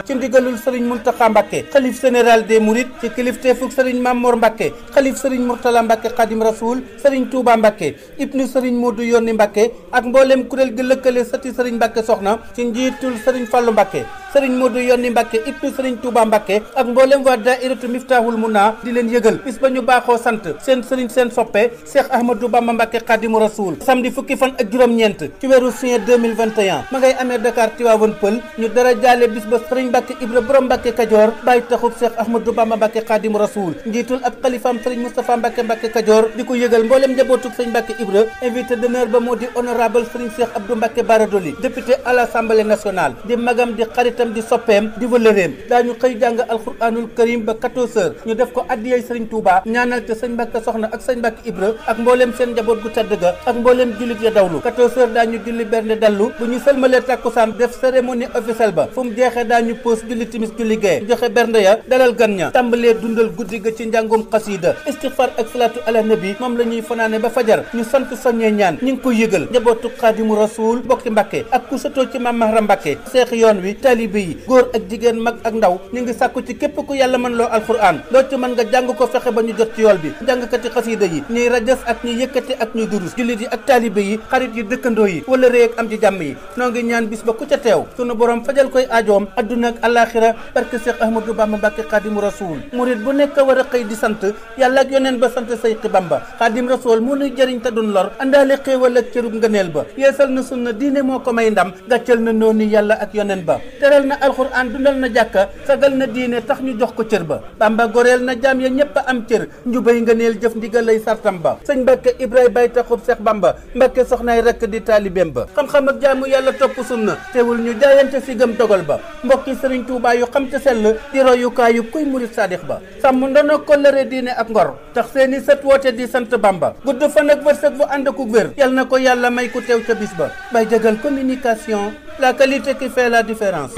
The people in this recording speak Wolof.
ci ndigalul Serigne Mountakha Mbacké xalif général des Mourides ci kilifteefug Serigne Mamor Mbacké xalif Serigne Mourtala Mbacké Khadim Rasoul Serigne Touba Mbacké ibnu Serigne Modou Yoni Mbacké ak mboolem kuréel gi lëkkale sëti Serigne Mbacké soxna ci njiitul Serigne Fallou Mbacké Serigne Modou Yoni Mbacké ibnu Serigne Touba Mbacké ak mboolem waa daayiratu Miftahul Muna di leen yëgal bis ba ñu baaxoo sant seen Serigne seen soppe Cheikh Ahmadou Bamba Mbacké Khadim Rasoul samedi fukki fan ak juróom-ñeent ci weeru juin 2021 ma ngay amee Dakar Tivaouane Peulh ñu dara jaale bis ba Serigne Mbacké Ibra borom Mbacké Kajoor bàyyi taxub Cheikh Ahmadou Bamba Mbacké Khadim Rasoul njiitul ab xalifaam Serigne Moustapha Mbacké Kajoor di ko yëgal mboolem njabootug Serigne Mbacké Ibra invité d'honneur ba moo di honorable Serigne Cheikh Abdou Mbacké Bara Dolly député à l'Assemblée nationale di magam di xaritam di soppeem di wëllëreem daañu xëy jàng alquranul karim ba 14h ñu def ko addiyay Serigne Touba ñaanal te Serigne Mbacké soxna ak Serigne Mbacké Ibra ak mboolem seen njaboot gu tedd ga ak mboolem jullit ya dawlu 14h daañu julli bernde dallu bu ñu sëlmalee takkusaan def cérémonie officielle ba fu mu jeexee daañu pause julli timis julli gee joxe bernde ya dalal gan ña tàmbalee dundal guddi ga ci njàngum xasida istighfar ak salatu ala nabi moom la ñuy fanaane ba fajar ñu sant soññee ñaan ñi ngi koy yëgal njabootu Xaadimu Rasuul bokki Mbacké ak ku sotoo ci Mame Mahram Mbacké seex yoon wi taalibe yi góor ak jigéen mag ak ndaw ñu ngi sàkku ci képp ku yàlla mën loo alquran loo ci mën nga jàng ko fexe ba ñu jot ci yool bi jàngkati xasida yi ñuy rajas ak ñuy yëkkati ak ñuy durus jullit yi ak taalibe yi xarit yi dëkkandoo yi wala réy ak am ci jàmm yi noo ngi ñaan bis ba ku ca teew sunu borom fajal koy aajoom adduna ak alaxira barke Cheikh Ahmadou Bamba Mbacké Khadim Rasoul murid bu nekk war a xëy di sant yàlla ak yoneen ba sant Seyxi Bamba Khadim Rasoul mu nuy jëriñ te dun lor andaale xéewal ak cërub ngëneel ba yeesal na sunna diine moo ko may ndam gàccal na noonu yàlla ak yoneen ba teral na alxuraan dundal na jàkka sagal na diine tax ñu jox ko cër ba Bamba goreel na jaam ya ñépp a am cër njubay ngëneel jëf ndigal lay sartam ba sëñ Mbacké Ibrahima bay taxub Cheikh Bamba Mbacké soxnaay rekk di taalibeem ba xam-xam ak jaamu yàlla topp sunna teewul ñu jaayante si gëm dogal ba mbokki Serigne Touba yu xam te sell di royukaayu kuy murid sadix ba sàmm ndono kollëre diine ak ngor tax seeni sët woote di sant Bamba gudd fan ak wërsëg bu ànd ak wér yal na ko yàlla may ku teew ca bis ba bay jagal communication la qualité qui fait la différence.